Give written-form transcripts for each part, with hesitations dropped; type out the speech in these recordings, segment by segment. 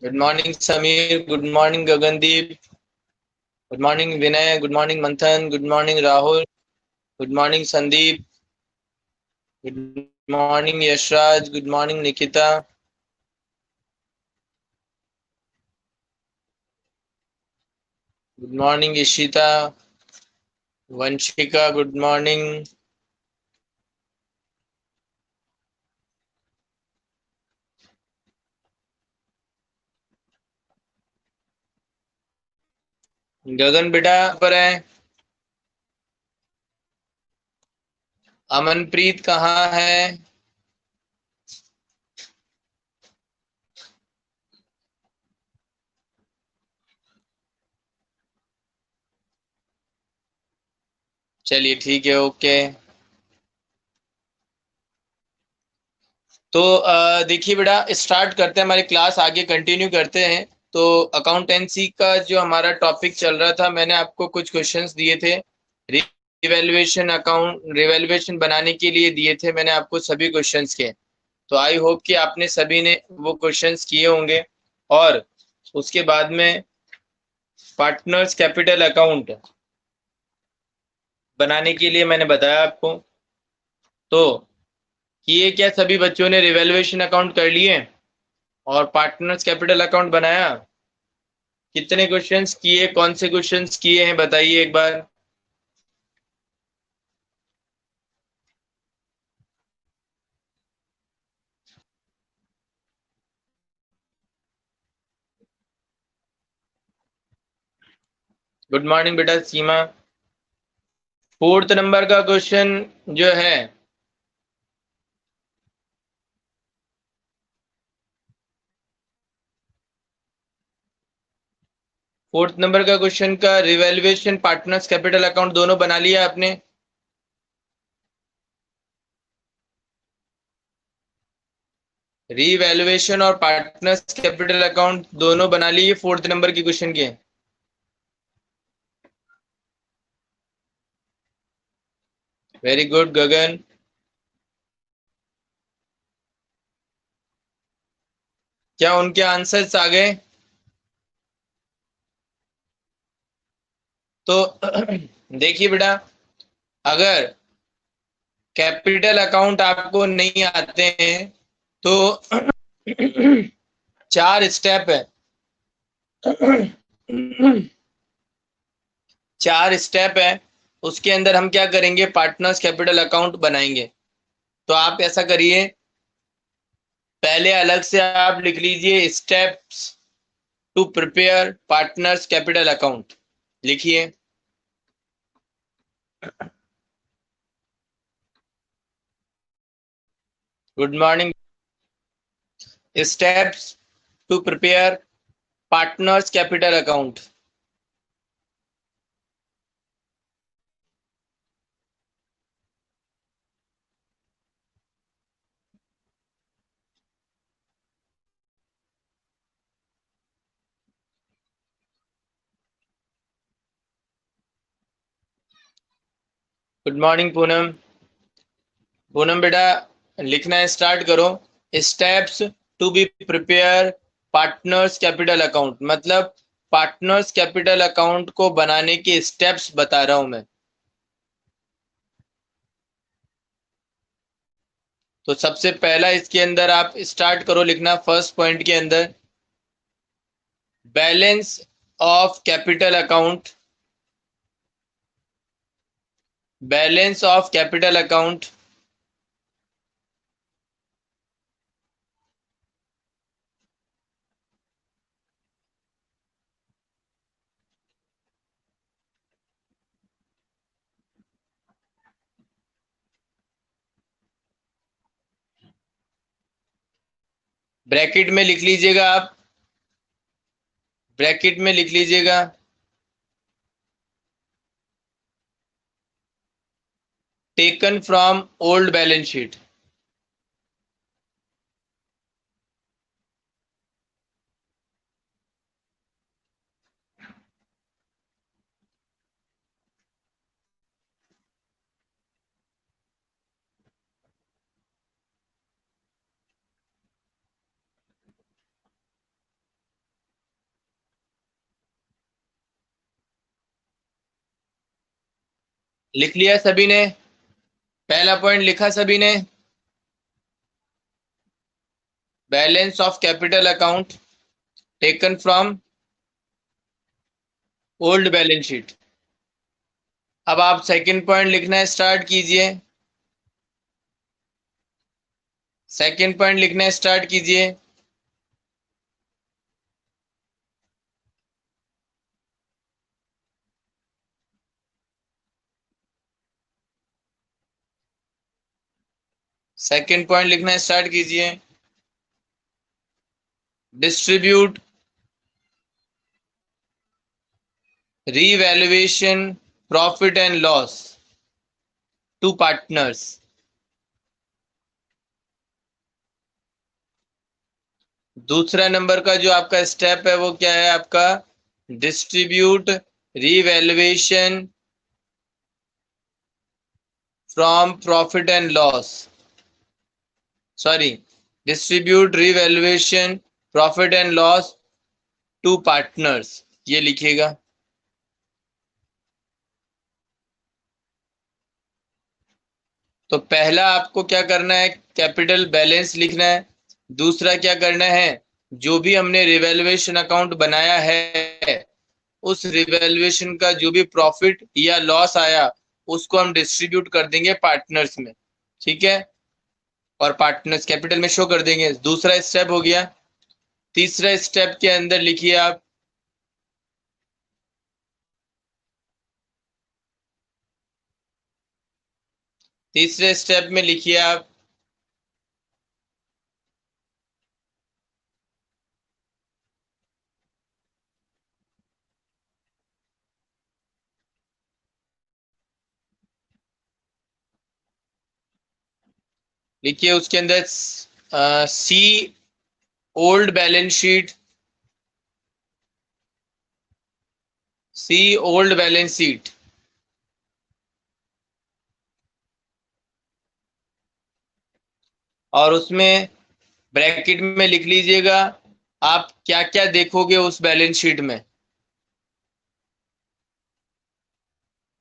Good morning Sameer, good morning Gagandeep, good morning Vinay, good morning Manthan, good morning Rahul, good morning Sandeep, good morning Yashraj, good morning Nikita, good morning Ishita, Vanshika, good morning. Gagan बेटा पर है। अमनप्रीत कहाँ है? चलिए ठीक है, ओके। तो देखिए बेटा, स्टार्ट करते हैं, हमारी क्लास आगे कंटिन्यू करते हैं। तो अकाउंटेंसी का जो हमारा टॉपिक चल रहा था, मैंने आपको कुछ क्वेश्चंस दिए थे। रिवैल्यूएशन बनाने के लिए दिए थे मैंने आपको सभी क्वेश्चंस के। तो आई होप कि आपने सभी ने वो क्वेश्चंस किए होंगे। और उसके बाद में पार्टनर्स कैपिटल अकाउंट बनाने के लिए मैंने बताया आपको। तो किए क्या सभी बच्चों ने? रिवैल्यूएशन अकाउंट कर लिए और पार्टनर्स कैपिटल अकाउंट बनाया। कितने क्वेश्चंस किए, कौन से क्वेश्चंस किए हैं बताइए एक बार। गुड मॉर्निंग बेटा सीमा। फोर्थ नंबर का क्वेश्चन जो है, फोर्थ नंबर का क्वेश्चन का रिवैल्यूएशन पार्टनर्स कैपिटल अकाउंट दोनों बना लिया आपने? रिवैल्यूएशन और पार्टनर्स कैपिटल अकाउंट दोनों बना लिए फोर्थ नंबर के क्वेश्चन के? वेरी गुड गगन। क्या उनके आंसर्स आ गए? तो देखिए बेटा, अगर कैपिटल अकाउंट आपको नहीं आते हैं तो चार स्टेप है। चार स्टेप है, उसके अंदर हम क्या करेंगे? पार्टनर्स कैपिटल अकाउंट बनाएंगे। तो आप ऐसा करिए, पहले अलग से आप लिख लीजिए steps to prepare partners capital account. लिखिए। Good morning. स्टेप्स टू प्रिपेयर पार्टनर्स कैपिटल अकाउंट। गुड मॉर्निंग पूनम। पूनम बेटा, लिखना स्टार्ट करो। Steps to be prepare partners capital account, मतलब पार्टनर्स कैपिटल अकाउंट को बनाने के स्टेप्स बता रहा हूं मैं। तो सबसे पहला इसके अंदर आप स्टार्ट करो लिखना, फर्स्ट पॉइंट के अंदर, balance of capital account. Balance of capital account. Bracket में लिख लीजिएगा आप, ब्रैकेट में लिख लीजिएगा taken from old balance sheet. लिख लिया सभी ने? पहला पॉइंट लिखा सभी ने? Balance of capital account taken from old balance sheet. अब आप सेकंड पॉइंट लिखना स्टार्ट कीजिए। सेकंड पॉइंट लिखना स्टार्ट कीजिए। सेकंड पॉइंट लिखना स्टार्ट कीजिए। Distribute revaluation profit and loss to partners. दूसरा नंबर का जो आपका स्टेप है वो क्या है आपका? Distribute revaluation from profit and loss, sorry, distribute revaluation profit and loss to partners, ये लिखिएगा। तो पहला आपको क्या करना है? कैपिटल बैलेंस लिखना है। दूसरा क्या करना है? जो भी हमने रिवैल्यूएशन अकाउंट बनाया है उस रिवैल्यूएशन का जो भी प्रॉफिट या लॉस आया उसको हम डिस्ट्रीब्यूट कर देंगे पार्टनर्स में, ठीक है, और पार्टनर्स कैपिटल में शो कर देंगे। दूसरा स्टेप हो गया। तीसरा स्टेप के अंदर लिखिए आप, तीसरे स्टेप में लिखिए आप लिखिए उसके अंदर सी ओल्ड बैलेंस शीट, सी ओल्ड बैलेंस शीट। और उसमें ब्रैकेट में लिख लीजिएगा आप क्या क्या देखोगे उस बैलेंस शीट में।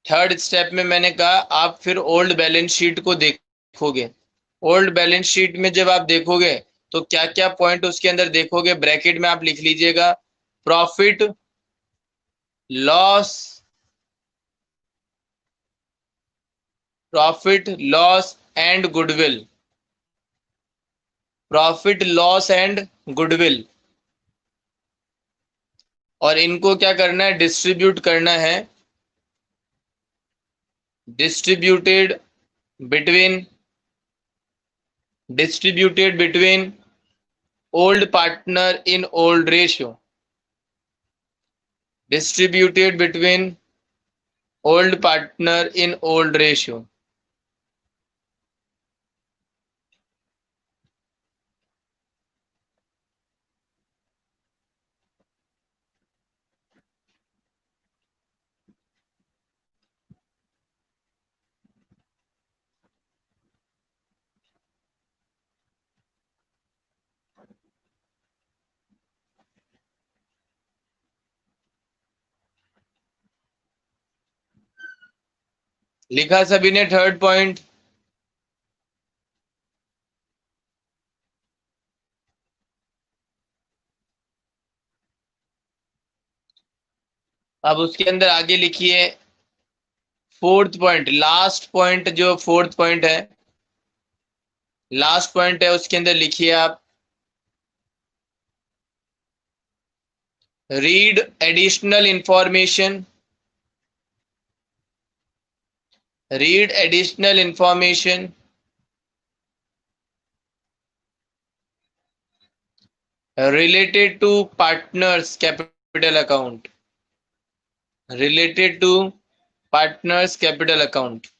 थर्ड स्टेप में मैंने कहा आप फिर ओल्ड बैलेंस शीट को देखोगे। ओल्ड बैलेंस शीट में जब आप देखोगे तो क्या क्या पॉइंट उसके अंदर देखोगे, ब्रैकेट में आप लिख लीजिएगा profit, loss, profit loss and goodwill, profit loss and goodwill. और इनको क्या करना है? डिस्ट्रीब्यूट करना है, distributed between, distributed between old partner in old ratio, distributed between old partner in old ratio। लिखा सभी ने थर्ड पॉइंट? अब उसके अंदर आगे लिखिए फोर्थ पॉइंट, लास्ट पॉइंट, जो फोर्थ पॉइंट है, लास्ट पॉइंट है, उसके अंदर लिखिए आप read additional information, read additional information related to partners capital account, related to partners capital account।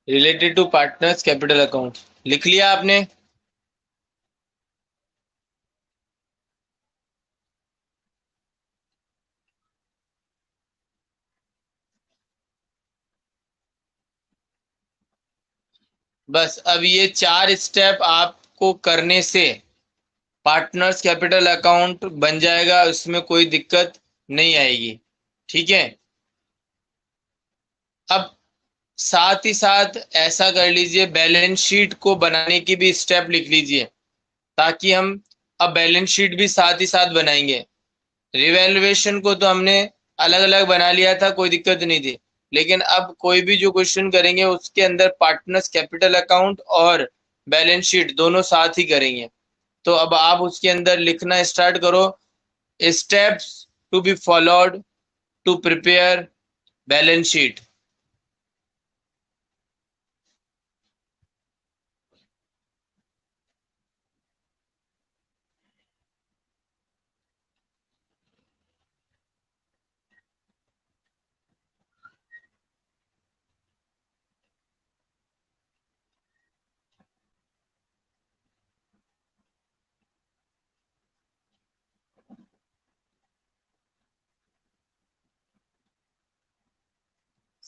Related to partners capital account लिख लिया आपने? बस अब ये 4 स्टेप आपको करने से पार्टनर्स कैपिटल अकाउंट बन जाएगा, उसमें कोई दिक्कत नहीं आएगी। ठीक है। अब साथ ही साथ ऐसा कर लीजिए, बैलेंस शीट को बनाने की भी स्टेप लिख लीजिए, ताकि हम अब बैलेंस शीट भी साथ ही साथ बनाएंगे। रिवैल्यूएशन को तो हमने अलग अलग बना लिया था, कोई दिक्कत नहीं थी, लेकिन अब कोई भी जो क्वेश्चन करेंगे उसके अंदर पार्टनर्स कैपिटल अकाउंट और बैलेंस शीट दोनों साथ ही करेंगे। तो अब आप उसके अंदर लिखना स्टार्ट करो, steps to be followed to prepare balance sheet.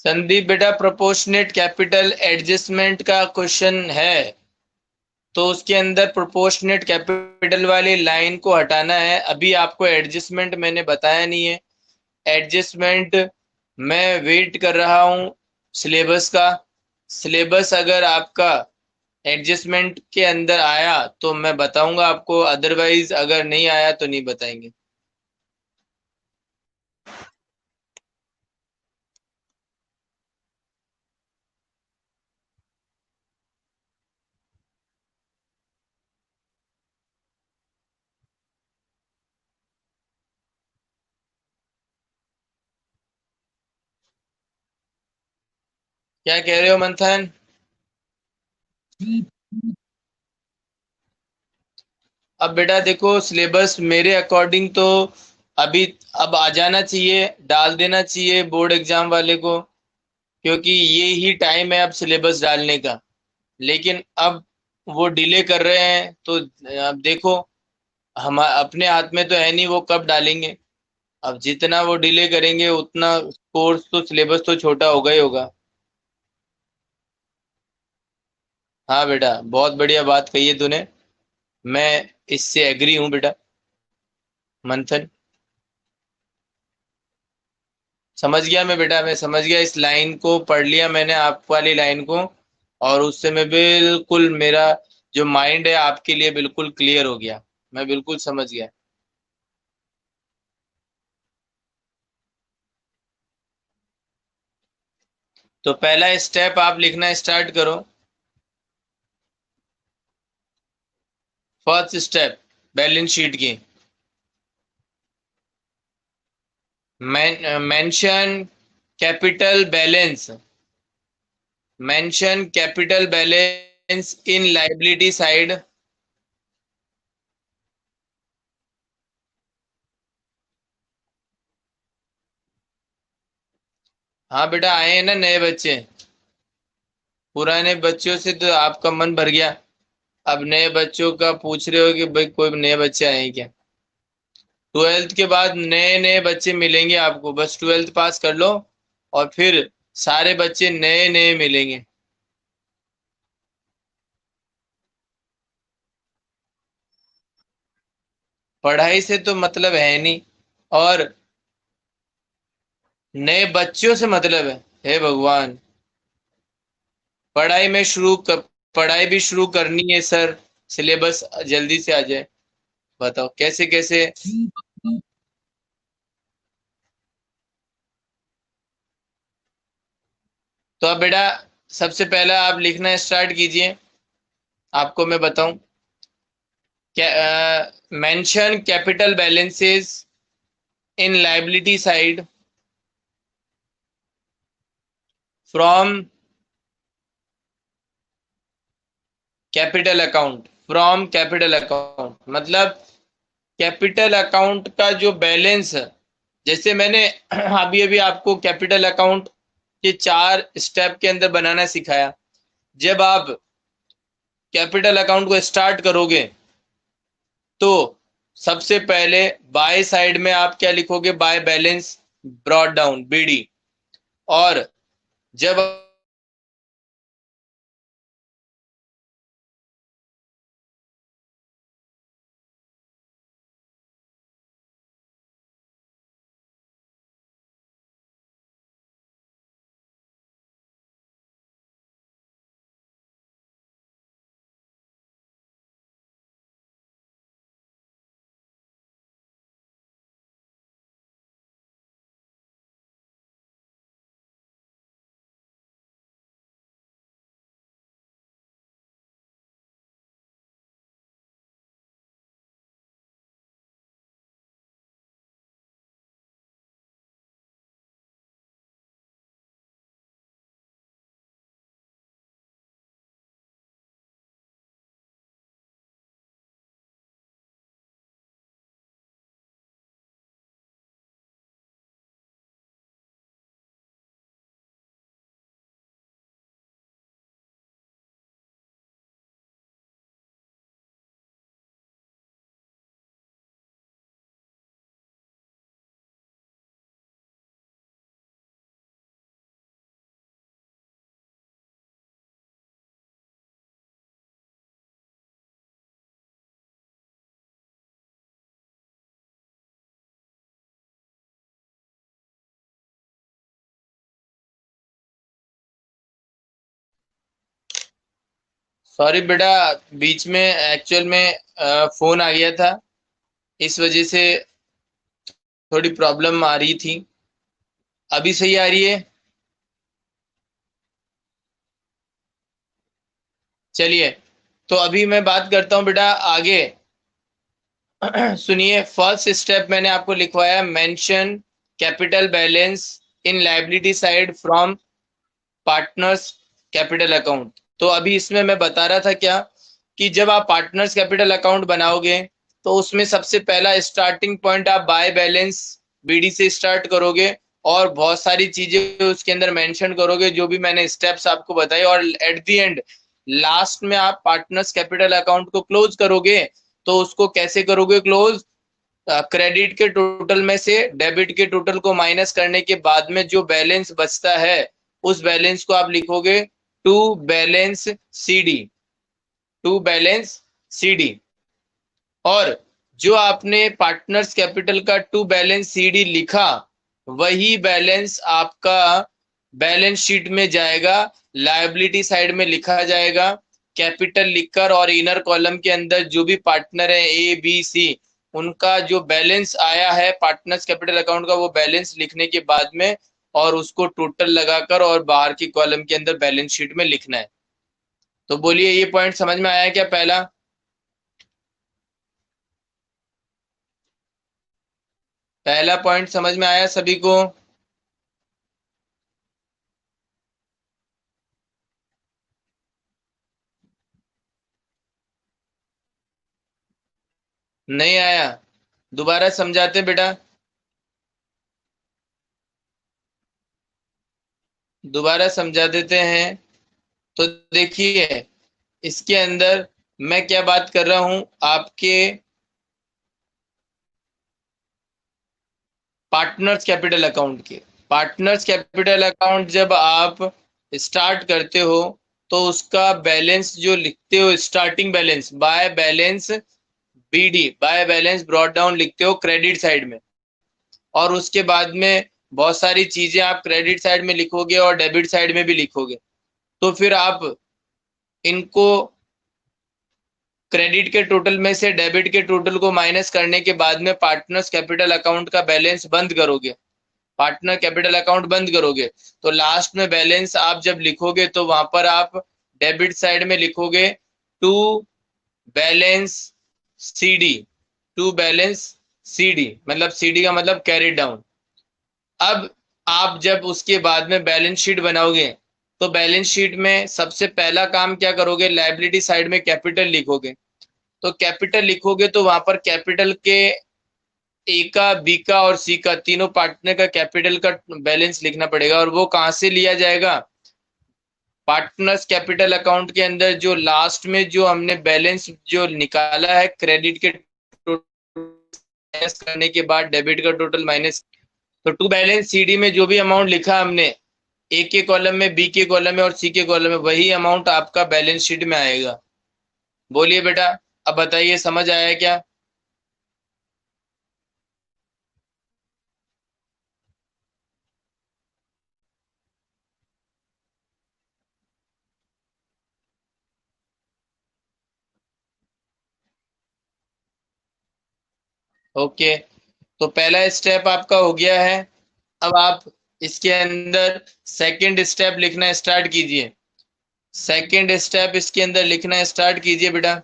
Sandeep बेटा, प्रोपोर्शनेट कैपिटल एडजस्टमेंट का क्वेश्चन है, तो उसके अंदर प्रोपोर्शनेट कैपिटल वाली लाइन को हटाना है। अभी आपको एडजस्टमेंट मैंने बताया नहीं है। एडजस्टमेंट मैं वेट कर रहा हूँ सिलेबस का। सिलेबस अगर आपका एडजस्टमेंट के अंदर आया तो मैं बताऊंगा आपको, अदरवाइज अगर नहीं आया तो नहीं बताएंगे। क्या कह रहे हो मंथन? अब बेटा देखो, सिलेबस मेरे अकॉर्डिंग तो अभी अब आ जाना चाहिए, डाल देना चाहिए बोर्ड एग्जाम वाले को, क्योंकि ये ही टाइम है अब सिलेबस डालने का। लेकिन अब वो डिले कर रहे हैं, तो अब देखो, हम अपने हाथ में तो है नहीं वो कब डालेंगे। अब जितना वो डिले करेंगे उतना कोर्स तो सिलेबस तो छोटा होगा ही होगा। हाँ बेटा, बहुत बढ़िया बात कही है तूने, मैं इससे एग्री हूँ बेटा। मंथन, समझ गया मैं बेटा, मैं समझ गया, इस लाइन को पढ़ लिया मैंने, आप वाली लाइन को, और उससे मैं बिल्कुल, मेरा जो माइंड है आपके लिए बिल्कुल क्लियर हो गया, मैं बिल्कुल समझ गया। तो पहला स्टेप आप लिखना स्टार्ट करो। फर्स्ट स्टेप बैलेंस शीट की, mention capital balance, mention capital balance in liability side. हाँ बेटा, आए हैं ना नए बच्चे, पुराने बच्चों से तो आपका मन भर गया, अब नए बच्चों का पूछ रहे हो कि भाई कोई नए बच्चे आए हैं क्या? ट्वेल्थ के बाद नए नए बच्चे मिलेंगे आपको, बस ट्वेल्थ पास कर लो और फिर सारे बच्चे नए नए मिलेंगे। पढ़ाई से तो मतलब है नहीं, और नए बच्चों से मतलब है। हे भगवान, पढ़ाई में पढ़ाई भी शुरू करनी है सर, सिलेबस जल्दी से आ जाए। बताओ कैसे कैसे। तो अब बेटा, सबसे पहला आप लिखना स्टार्ट कीजिए, आपको मैं बताऊं क्या। Mention capital balances in liability side from capital account, from capital account मतलब कैपिटल अकाउंट का जो बैलेंस है, जैसे मैंने अभी अभी आपको कैपिटल अकाउंट के 4 स्टेप के अंदर बनाना सिखाया। जब आप कैपिटल अकाउंट को स्टार्ट करोगे तो सबसे पहले बाय साइड में आप क्या लिखोगे? By balance brought down, BD. और जब सॉरी बेटा, बीच में एक्चुअल में फोन आ गया था, इस वजह से थोड़ी प्रॉब्लम आ रही थी। अभी सही आ रही है? चलिए, तो अभी मैं बात करता हूँ बेटा आगे। सुनिए, फर्स्ट स्टेप मैंने आपको लिखवाया, mention capital balance in liability side from partners capital account. तो अभी इसमें मैं बता रहा था क्या, कि जब आप पार्टनर्स कैपिटल अकाउंट बनाओगे तो उसमें सबसे पहला स्टार्टिंग पॉइंट आप बाय बैलेंस बीडी से स्टार्ट करोगे और बहुत सारी चीजें उसके अंदर मेंशन करोगे जो भी मैंने स्टेप्स आपको बताए, और एट द एंड लास्ट में आप पार्टनर्स कैपिटल अकाउंट को क्लोज करोगे। तो उसको कैसे करोगे क्लोज? क्रेडिट के टोटल में से डेबिट के टोटल को माइनस करने के बाद में जो बैलेंस बचता है उस बैलेंस को आप लिखोगे to balance CD, to balance CD. और जो आपने पार्टनर्स कैपिटल का टू बैलेंस सीडी लिखा, वही बैलेंस आपका बैलेंस शीट में जाएगा, लायबिलिटी साइड में लिखा जाएगा कैपिटल लिखकर, और इनर कॉलम के अंदर जो भी पार्टनर है ए बी सी, उनका जो बैलेंस आया है पार्टनर्स कैपिटल अकाउंट का, वो बैलेंस लिखने के बाद में और उसको टोटल लगाकर और बाहर की कॉलम के अंदर बैलेंस शीट में लिखना है। तो बोलिए, ये पॉइंट समझ में आया क्या? पहला पॉइंट समझ में आया सभी को? नहीं आया? दोबारा समझाते बेटा, दोबारा समझा देते हैं। तो देखिए, इसके अंदर मैं क्या बात कर रहा हूं आपके पार्टनर्स कैपिटल अकाउंट के। पार्टनर्स कैपिटल अकाउंट जब आप स्टार्ट करते हो तो उसका बैलेंस जो लिखते हो, starting balance by balance BD, by balance brought down लिखते हो क्रेडिट साइड में, और उसके बाद में बहुत सारी चीजें आप क्रेडिट साइड में लिखोगे और डेबिट साइड में भी लिखोगे। तो फिर आप इनको क्रेडिट के टोटल में से डेबिट के टोटल को माइनस करने के बाद में पार्टनर्स कैपिटल अकाउंट का बैलेंस बंद करोगे, पार्टनर कैपिटल अकाउंट बंद करोगे। तो लास्ट में बैलेंस आप जब लिखोगे तो वहां पर आप डेबिट साइड में लिखोगे to balance CD, to balance CD, मतलब सीडी का मतलब कैरी डाउन। अब आप जब उसके बाद में बैलेंस शीट बनाओगे तो बैलेंस शीट में सबसे पहला काम क्या करोगे, लायबिलिटी साइड में कैपिटल लिखोगे। तो कैपिटल लिखोगे तो वहां पर कैपिटल के ए का, बी का और सी का, तीनों पार्टनर का कैपिटल का बैलेंस लिखना पड़ेगा। और वो कहां से लिया जाएगा? पार्टनर्स कैपिटल अकाउंट के अंदर जो लास्ट में जो हमने बैलेंस जो निकाला है क्रेडिट के माइनस करने के बाद डेबिट का टोटल माइनस। तो टू बैलेंस सीडी में जो भी अमाउंट लिखा हमने ए के कॉलम में, बी के कॉलम में और सी के कॉलम में, वही अमाउंट आपका बैलेंस शीट में आएगा। बोलिए बेटा, अब बताइए समझ आया क्या? ओके, तो पहला स्टेप आपका हो गया है। अब आप इसके अंदर सेकंड स्टेप लिखना स्टार्ट कीजिए। सेकंड स्टेप इसके अंदर लिखना स्टार्ट कीजिए बेटा।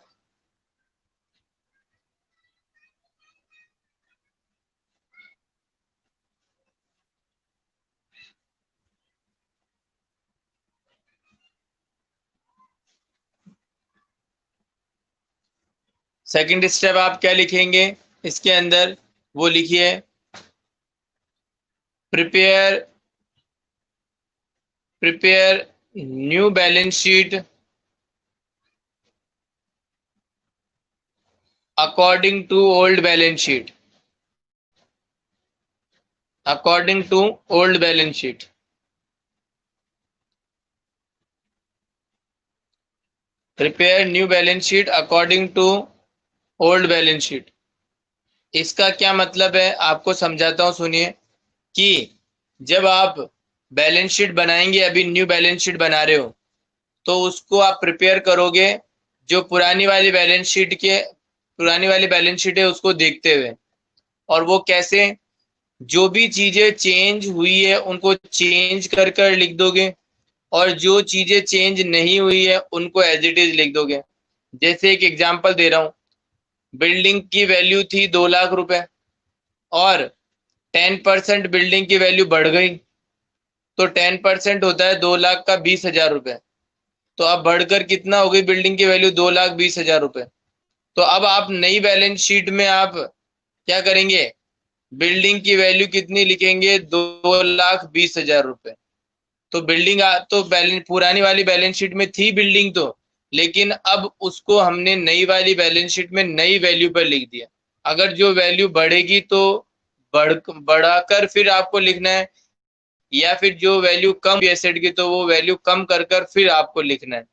सेकंड स्टेप आप क्या लिखेंगे इसके अंदर, वो लिखिए prepare, prepare new balance sheet according to old balance sheet, according to old balance sheet. Prepare new balance sheet according to old balance sheet. इसका क्या मतलब है आपको समझाता हूं, सुनिए। कि जब आप बैलेंस शीट बनाएंगे, अभी न्यू बैलेंस शीट बना रहे हो, तो उसको आप प्रिपेयर करोगे जो पुरानी वाली बैलेंस शीट है उसको देखते हुए। और वो कैसे? जो भी चीजें चेंज हुई है उनको चेंज कर कर लिख दोगे, और जो चीजें चेंज नहीं हुई है उनको एज इट इज लिख दोगे। जैसे एक एग्जांपल दे रहा हूं, बिल्डिंग की वैल्यू थी 2 लाख रुपए और 10% बिल्डिंग की वैल्यू बढ़ गई, तो 10% होता है 2 लाख का 20,000 रुपए। तो अब बढ़कर कितना हो गई बिल्डिंग की वैल्यू? 2,20,000 रुपए। तो अब आप नई बैलेंस शीट में आप क्या करेंगे? बिल्डिंग की वैल्यू कितनी लिखेंगे? 2,20,000 रुपए। तो बिल्डिंग तो बैलेंस पुरानी वाली बैलेंस शीट में थी बिल्डिंग तो, लेकिन अब उसको हमने नई वाली बैलेंस शीट में नई वैल्यू पर लिख दिया। अगर जो वैल्यू बढ़ेगी तो बढ़ाकर फिर आपको लिखना है, या फिर जो वैल्यू कम एसेट की तो वो वैल्यू कम कर कर फिर आपको लिखना है।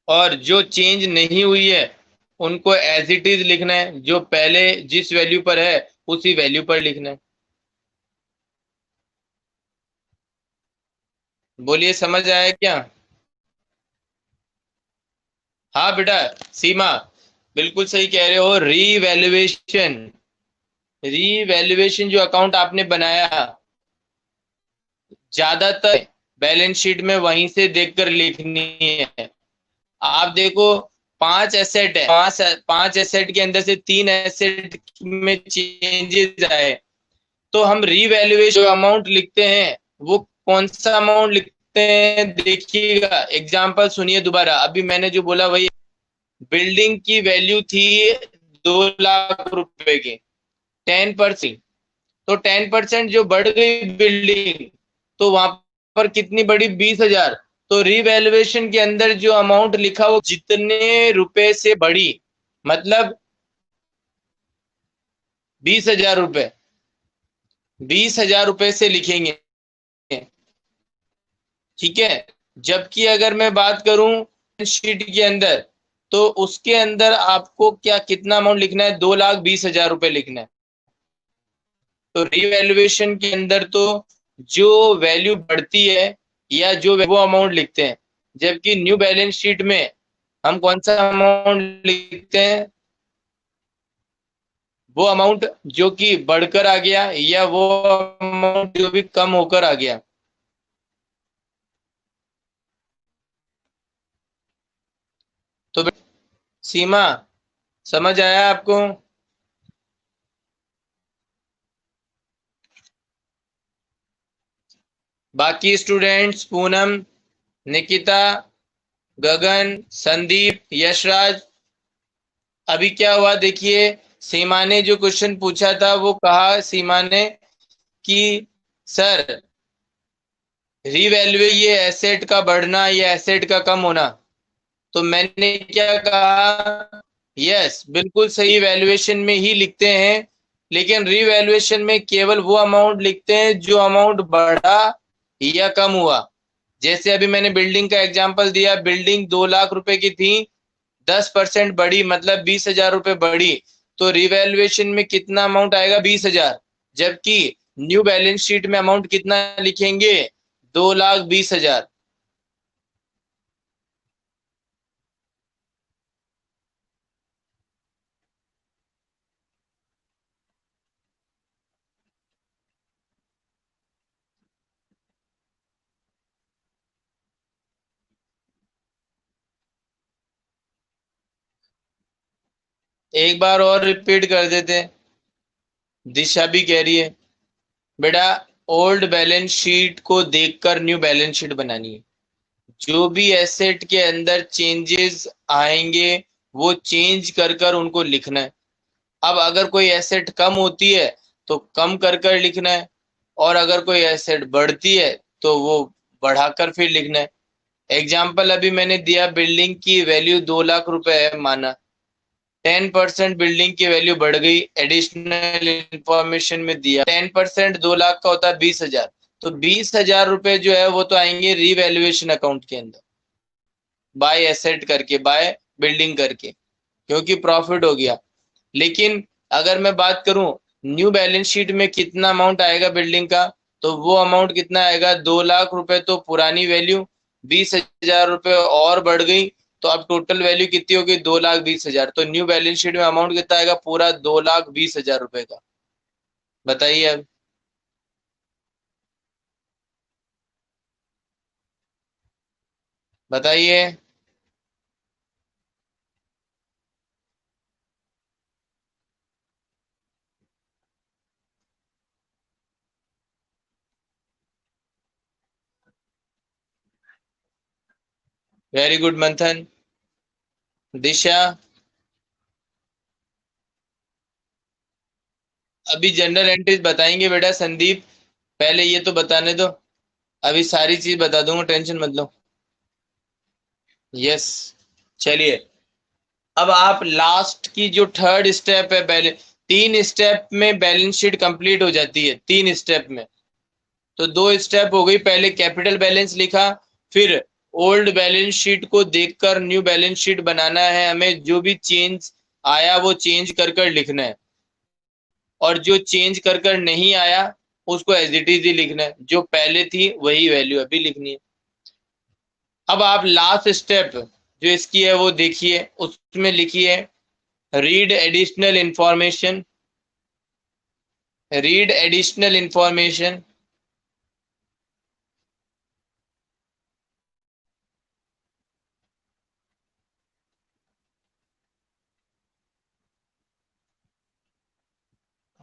और जो चेंज नहीं हुई है उनको एज इट इज लिखना है, जो पहले जिस वैल्यू पर है उसी वैल्यू पर लिखना है। बोलिए, समझ आया क्या? हाँ बेटा, सीमा बिल्कुल सही कह रहे हो। रीवैल्यूएशन जो अकाउंट आपने बनाया, ज्यादातर बैलेंस शीट में वहीं से देखकर लिखनी है। आप देखो, 5 एसेट है, पांच एसेट के अंदर से 3 एसेट में चेंजेस आए, तो हम रीवैल्यूएशन जो अमाउंट लिखते हैं वो कौन सा अमाउंट लिखते हैं? देखिएगा, एग्जांपल सुनिए दोबारा, अभी मैंने जो बोला वही। बिल्डिंग की वैल्यू थी 2 लाख रुपए की, 10%। तो 10% जो बढ़ गई बिल्डिंग, तो वहां पर कितनी बढ़ी? 20,000। तो रिवैल्यूएशन के अंदर जो अमाउंट लिखा वो जितने रुपए से बढ़ी, मतलब 20,000 रुपए, 20,000 रुपए से लिखेंगे। ठीक है। जबकि अगर मैं बात करूं शीट के अंदर, तो उसके अंदर आपको क्या कितना अमाउंट लिखना है? 2,20,000 रुपए लिखना है। तो रिवैल्यूएशन के अंदर तो जो वैल्यू बढ़ती है या जो वो अमाउंट लिखते हैं, जबकि न्यू बैलेंस शीट में हम कौन सा अमाउंट लिखते हैं? वो अमाउंट जो कि बढ़कर आ गया या वो अमाउंट जो भी कम होकर आ गया। तो सीमा, समझ आया आपको? बाकी स्टूडेंट्स, पूनम, निकिता, गगन, संदीप, यशराज, अभी क्या हुआ देखिए। सीमा ने जो क्वेश्चन पूछा था वो कहा सीमा ने कि सर, रीवैल्यू ये एसेट का बढ़ना या एसेट का कम होना। तो मैंने क्या कहा? यस, बिल्कुल सही, वैल्यूएशन में ही लिखते हैं, लेकिन रीवैल्यूएशन में केवल वो अमाउंट लिखते हैं जो अमाउंट बढ़ा या कम हुआ। जैसे अभी मैंने बिल्डिंग का एग्जांपल दिया, बिल्डिंग 2 लाख रुपए की थी, 10% बढ़ी मतलब 20,000 रुपए बढ़ी, तो रिवैल्यूएशन में कितना अमाउंट आएगा? 20,000। जबकि न्यू बैलेंस शीट में अमाउंट कितना लिखेंगे? 2,20,000। एक बार और रिपीट कर देते हैं, दिशा भी कह रही है। बेटा, ओल्ड बैलेंस शीट को देखकर न्यू बैलेंस शीट बनानी है। जो भी एसेट के अंदर चेंजेस आएंगे वो चेंज कर कर उनको लिखना है। अब अगर कोई एसेट कम होती है तो कम कर कर लिखना है, और अगर कोई एसेट बढ़ती है तो वो बढ़ाकर फिर लिखना है। एग्जाम्पल अभी मैंने दिया, बिल्डिंग की वैल्यू 2 लाख रुपए है माना, 10% बिल्डिंग की वैल्यू बढ़ गई, एडिशनल इंफॉर्मेशन में दिया 10% 2 लाख का होता है 20,000। तो 20,000 रुपए जो है वो तो आएंगे रीवैल्यूएशन अकाउंट के अंदर, बाय एसेट करके, बाय बिल्डिंग करके, क्योंकि प्रॉफिट हो गया। लेकिन अगर मैं बात करूं न्यू बैलेंस शीट में कितना अमाउंट आएगा बिल्डिंग का, तो वो अमाउंट कितना आएगा, 2 लाख रुपए। तो पुरानी वैल्यू 20,000 रुपए और बढ़ गई, तो अब टोटल वैल्यू कितनी होगी, 2,20,000। तो न्यू बैलेंस शीट में अमाउंट कितना आएगा, पूरा 2,20,000 रुपए का। बताइए अब। बताइए। वेरी गुड मंथन। दिशा। अभी जनरल एंट्रीज बताएंगे बेटा संदीप, पहले ये तो बताने दो। अभी सारी चीज बता दूंगा, टेंशन मत लो। यस। चलिए, अब आप लास्ट की जो थर्ड स्टेप है, बैलेंस, 3 स्टेप में बैलेंस शीट कंप्लीट हो जाती है, 3 स्टेप में। तो 2 स्टेप हो गई, पहले कैपिटल बैलेंस लिखा, फिर ओल्ड बैलेंस शीट को देखकर न्यू बैलेंस शीट बनाना है हमें, जो भी चेंज आया वो चेंज कर कर लिखना है, और जो चेंज कर कर नहीं आया उसको एज इट इज ही लिखना है, जो पहले थी वही वैल्यू अभी लिखनी है। अब आप लास्ट स्टेप जो इसकी है वो देखिए, उसमें लिखिए read additional information. Read additional information.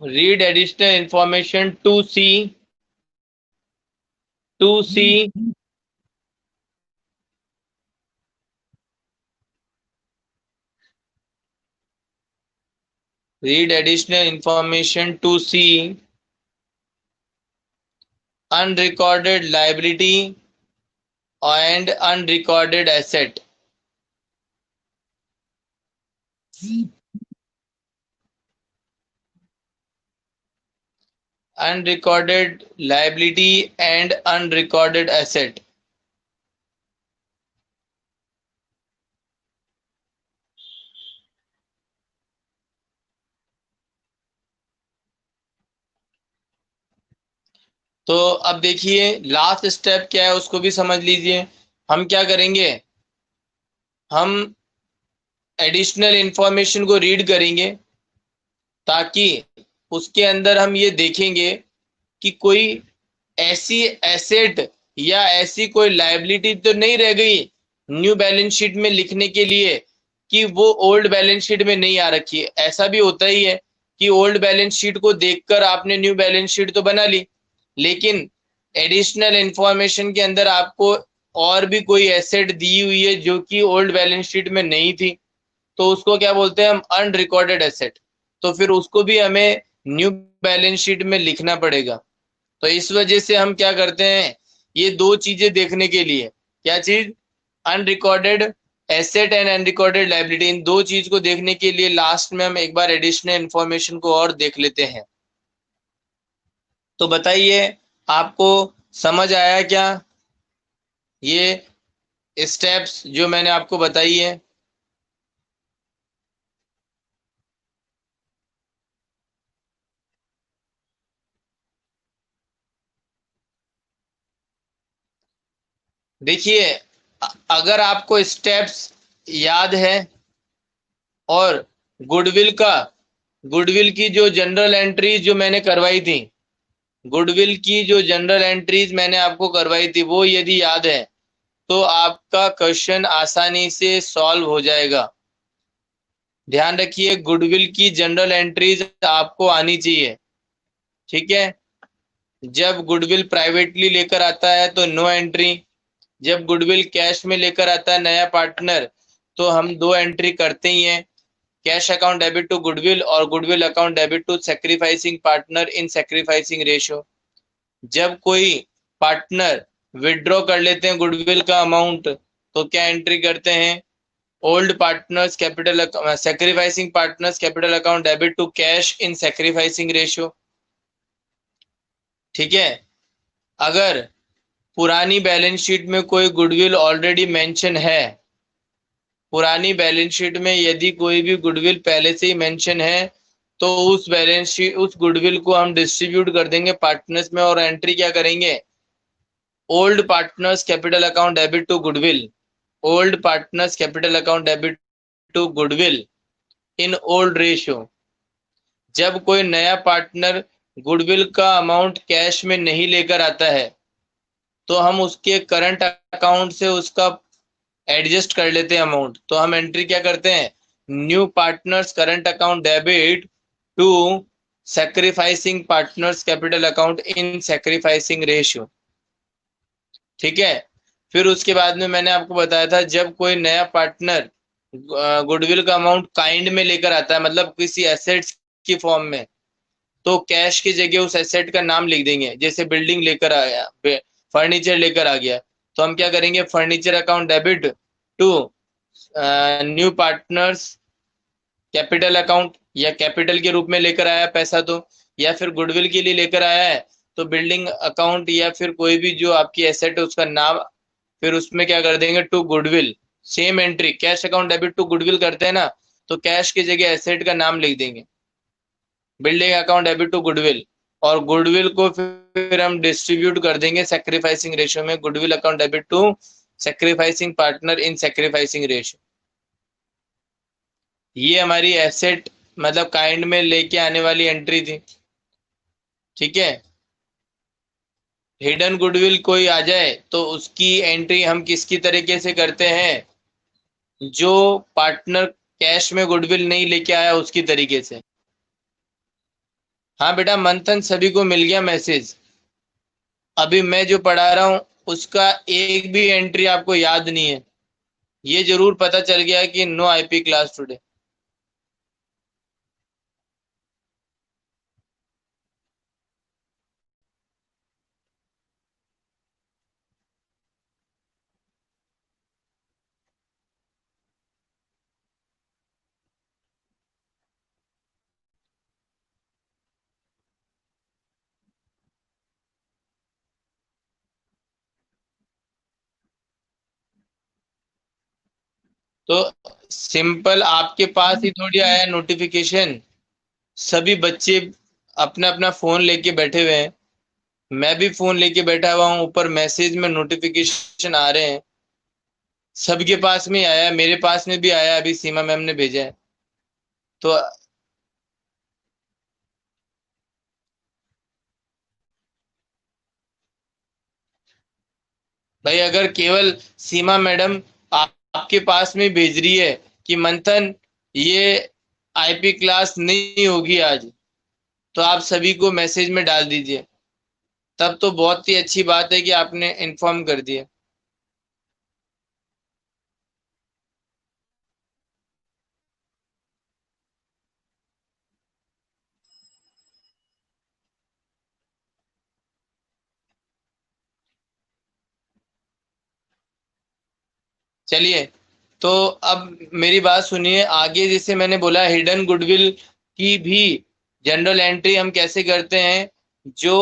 Read additional information to see read additional information to see unrecorded liability and unrecorded asset. Unrecorded liability and unrecorded asset. तो अब देखिए लास्ट स्टेप क्या है उसको भी समझ लीजिए। हम क्या करेंगे, हम एडिशनल इंफॉर्मेशन को रीड करेंगे ताकि उसके अंदर हम ये देखेंगे कि कोई ऐसी एसेट या ऐसी कोई लायबिलिटी तो नहीं रह गई न्यू बैलेंस शीट में लिखने के लिए कि वो ओल्ड बैलेंस शीट में नहीं आ रखी है। ऐसा भी होता ही है कि ओल्ड बैलेंस शीट को देखकर आपने न्यू बैलेंस शीट तो बना ली, लेकिन एडिशनल इंफॉर्मेशन के अंदर आपको और भी कोई एसेट दी हुई है जो कि ओल्ड बैलेंस शीट में नहीं थी, तो उसको क्या बोलते हैं हम, अनरिकॉर्डेड एसेट। तो फिर उसको भी हमें न्यू बैलेंस शीट में लिखना पड़ेगा। तो इस वजह से हम क्या करते हैं, ये दो चीजें देखने के लिए, क्या चीज, unrecorded asset and unrecorded liability, इन दो चीज को देखने के लिए लास्ट में हम एक बार एडिशनल इंफॉर्मेशन को और देख लेते हैं। तो बताइए आपको समझ आया क्या ये स्टेप्स जो मैंने आपको बताई है। देखिए, अगर आपको स्टेप्स याद है और गुडविल की जो जनरल एंट्रीज जो मैंने करवाई थी, गुडविल की जो जनरल एंट्रीज मैंने आपको करवाई थी वो यदि याद है तो आपका क्वेश्चन आसानी से सॉल्व हो जाएगा। ध्यान रखिए गुडविल की जनरल एंट्रीज आपको आनी चाहिए, ठीक है। जब गुडविल प्राइवेटली लेकर आता है तो नो एंट्री, जब गुडविल कैश में लेकर आता है नया पार्टनर तो हम 2 एंट्री करते ही हैं, cash account debit to goodwill और goodwill account debit to sacrificing partner in sacrificing ratio. जब कोई पार्टनर विड्रॉ कर लेते हैं गुडविल का अमाउंट तो क्या एंट्री करते हैं, old partners capital, sacrificing partners capital account debit to cash in sacrificing ratio, ठीक है। अगर पुरानी बैलेंस शीट में कोई गुडविल ऑलरेडी मेंशन है, पुरानी बैलेंस शीट में यदि कोई भी गुडविल पहले से ही मेंशन है तो उस बैलेंस शीट, उस गुडविल को हम डिस्ट्रीब्यूट कर देंगे पार्टनर्स में, और एंट्री क्या करेंगे, old partners capital account debit to goodwill, old partners capital account debit to goodwill in old ratio. जब कोई नया पार्टनर गुडविल का अमाउंट कैश में नहीं लेकर आता है तो हम उसके करंट अकाउंट से उसका एडजस्ट कर लेते हैं अमाउंट। तो हम एंट्री क्या करते हैं, new partners current account debit to sacrificing partners capital account in sacrificing ratio. ठीक है। फिर उसके बाद में मैंने आपको बताया था, जब कोई नया पार्टनर गुडविल का अमाउंट काइंड में लेकर आता है, मतलब किसी एसेट्स की फॉर्म में, तो कैश की जगह उस एसेट का नाम लिख देंगे। जैसे बिल्डिंग लेकर आया, फर्नीचर लेकर आ गया, तो हम क्या करेंगे, furniture account debit to new partners capital account, या कैपिटल के रूप में लेकर आया पैसा तो, या फिर गुडविल के लिए लेकर आया है तो बिल्डिंग अकाउंट, या फिर कोई भी जो आपकी एसेट है उसका नाम, फिर उसमें क्या कर देंगे, to goodwill. Same entry, cash account debit to goodwill करते हैं ना, तो कैश की जगह एसेट का नाम लिख देंगे, building account debit to goodwill, और गुडविल को फिर हम डिस्ट्रीब्यूट कर देंगे सैक्रिफाइसिंग रेशियो में, goodwill account debit to sacrificing partner in sacrificing ratio. ये हमारी एसेट मतलब काइंड में लेके आने वाली एंट्री थी। ठीक है। हिडन गुडविल कोई आ जाए तो उसकी एंट्री हम किसकी तरीके से करते हैं, जो पार्टनर कैश में गुडविल नहीं लेके आया उसकी तरीके से। हाँ बेटा, मंथन सभी को मिल गया मैसेज। अभी मैं जो पढ़ा रहा हूँ उसका एक भी एंट्री आपको याद नहीं है, ये जरूर पता चल गया कि नो आईपी क्लास टुडे। तो सिंपल आपके पास ही थोड़ी आया नोटिफिकेशन, सभी बच्चे अपना अपना फोन लेके बैठे हुए हैं, मैं भी फोन लेके बैठा हुआ हूँ, ऊपर मैसेज में नोटिफिकेशन आ रहे हैं, सबके पास में आया है, मेरे पास में भी आया, अभी सीमा मैम ने भेजा है। तो भाई अगर केवल सीमा मैडम आपके पास में भेज रही है कि मंथन ये आईपी क्लास नहीं होगी आज, तो आप सभी को मैसेज में डाल दीजिए, तब तो बहुत ही अच्छी बात है कि आपने इन्फॉर्म कर दिया। चलिए, तो अब मेरी बात सुनिए, आगे जैसे मैंने बोला हिडन गुडविल की भी जनरल एंट्री हम कैसे करते हैं, जो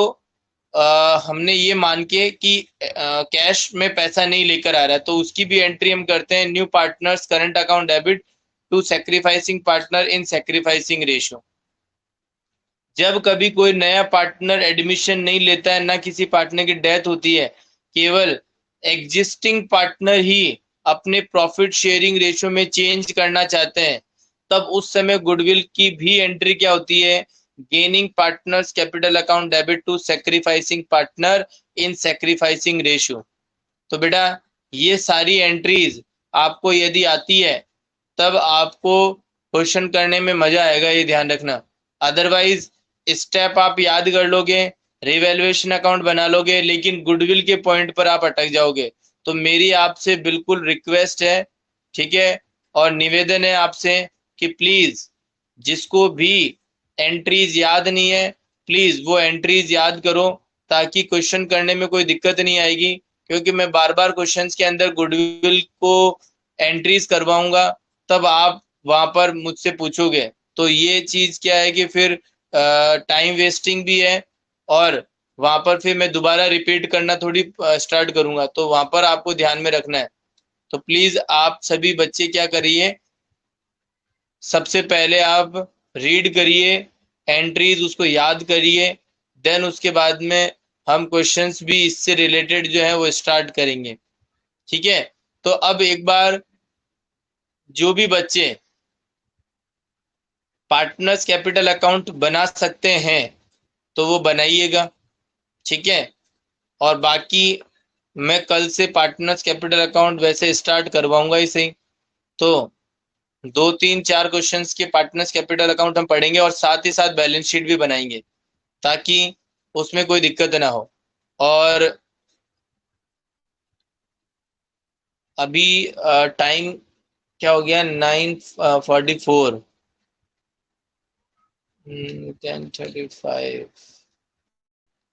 हमने ये मान के कि कैश में पैसा नहीं लेकर आ रहा है, तो उसकी भी एंट्री हम करते हैं, new partners current account debit to sacrificing partner in sacrificing ratio. जब कभी कोई नया पार्टनर एडमिशन नहीं लेता है, ना किसी पार्टनर की डेथ होती है, केवल एग्जिस्टिंग पार्टनर ही अपने प्रॉफिट शेयरिंग रेशियो में चेंज करना चाहते हैं, तब उस समय गुडविल की भी एंट्री क्या होती है, gaining partners capital account debit to sacrificing partner in sacrificing ratio. तो बेटा ये सारी एंट्रीज आपको यदि आती है तब आपको क्वेश्चन करने में मजा आएगा, ये ध्यान रखना। अदरवाइज स्टेप आप याद कर लोगे, रिवैल्यूएशन अकाउंट बना लोगे, लेकिन गुडविल के पॉइंट पर आप अटक जाओगे। तो मेरी आपसे बिल्कुल रिक्वेस्ट है, ठीक है, और निवेदन है आपसे कि प्लीज जिसको भी एंट्रीज याद नहीं है, प्लीज वो एंट्रीज याद करो, ताकि क्वेश्चन करने में कोई दिक्कत नहीं आएगी, क्योंकि मैं बार बार क्वेश्चंस के अंदर गुडविल को एंट्रीज करवाऊंगा, तब आप वहां पर मुझसे पूछोगे, तो ये चीज क्या है कि फिर टाइम वेस्टिंग भी है, और वहां पर फिर मैं दोबारा रिपीट करना थोड़ी स्टार्ट करूंगा, तो वहां पर आपको ध्यान में रखना है। तो प्लीज आप सभी बच्चे क्या करिए, सबसे पहले आप रीड करिए एंट्रीज उसको याद करिए, देन उसके बाद में हम क्वेश्चंस भी इससे रिलेटेड जो है वो स्टार्ट करेंगे। ठीक है, तो अब एक बार जो भी बच्चे पार्टनर्स कैपिटल अकाउंट बना सकते हैं तो वो बनाइएगा। ठीक है, और बाकी मैं कल से पार्टनर्स कैपिटल अकाउंट वैसे स्टार्ट करवाऊंगा ही सही। तो 2 3 4 क्वेश्चंस के पार्टनर्स कैपिटल अकाउंट हम पढ़ेंगे और साथ ही साथ बैलेंस शीट भी बनाएंगे ताकि उसमें कोई दिक्कत ना हो। और अभी टाइम क्या हो गया, 9:44, 10:35।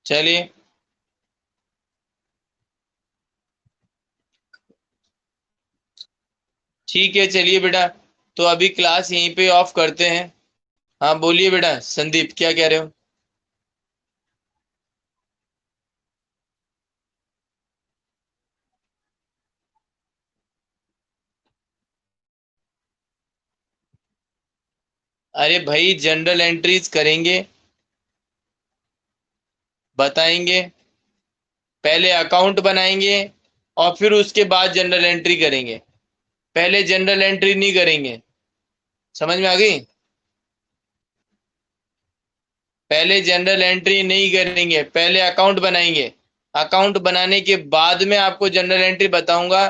चलिए ठीक है, चलिए बेटा, तो अभी क्लास यहीं पे ऑफ करते हैं। हाँ बोलिए बेटा, संदीप क्या कह रहे हो? अरे भाई जनरल एंट्रीज करेंगे, बताएंगे, पहले अकाउंट बनाएंगे और फिर उसके बाद जनरल एंट्री करेंगे। पहले जनरल एंट्री नहीं करेंगे, समझ में आ गई? पहले जनरल एंट्री नहीं करेंगे, पहले अकाउंट बनाएंगे। अकाउंट बनाने के बाद में आपको जनरल एंट्री बताऊंगा,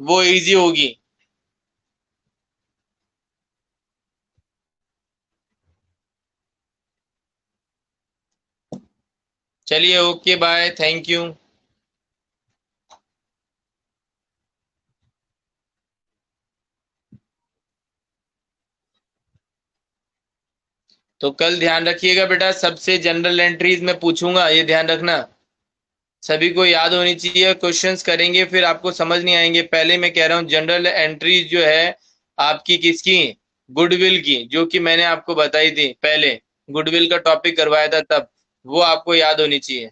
वो इजी होगी। चलिए ओके बाय, थैंक यू। तो कल ध्यान रखिएगा बेटा, सबसे जनरल एंट्रीज में पूछूंगा, ये ध्यान रखना। सभी को याद होनी चाहिए, क्वेश्चंस करेंगे फिर आपको समझ नहीं आएंगे। पहले मैं कह रहा हूँ जनरल एंट्रीज जो है आपकी किसकी, गुडविल की, जो कि मैंने आपको बताई थी पहले, गुडविल का टॉपिक करवाया था तब, वो आपको याद होनी चाहिए।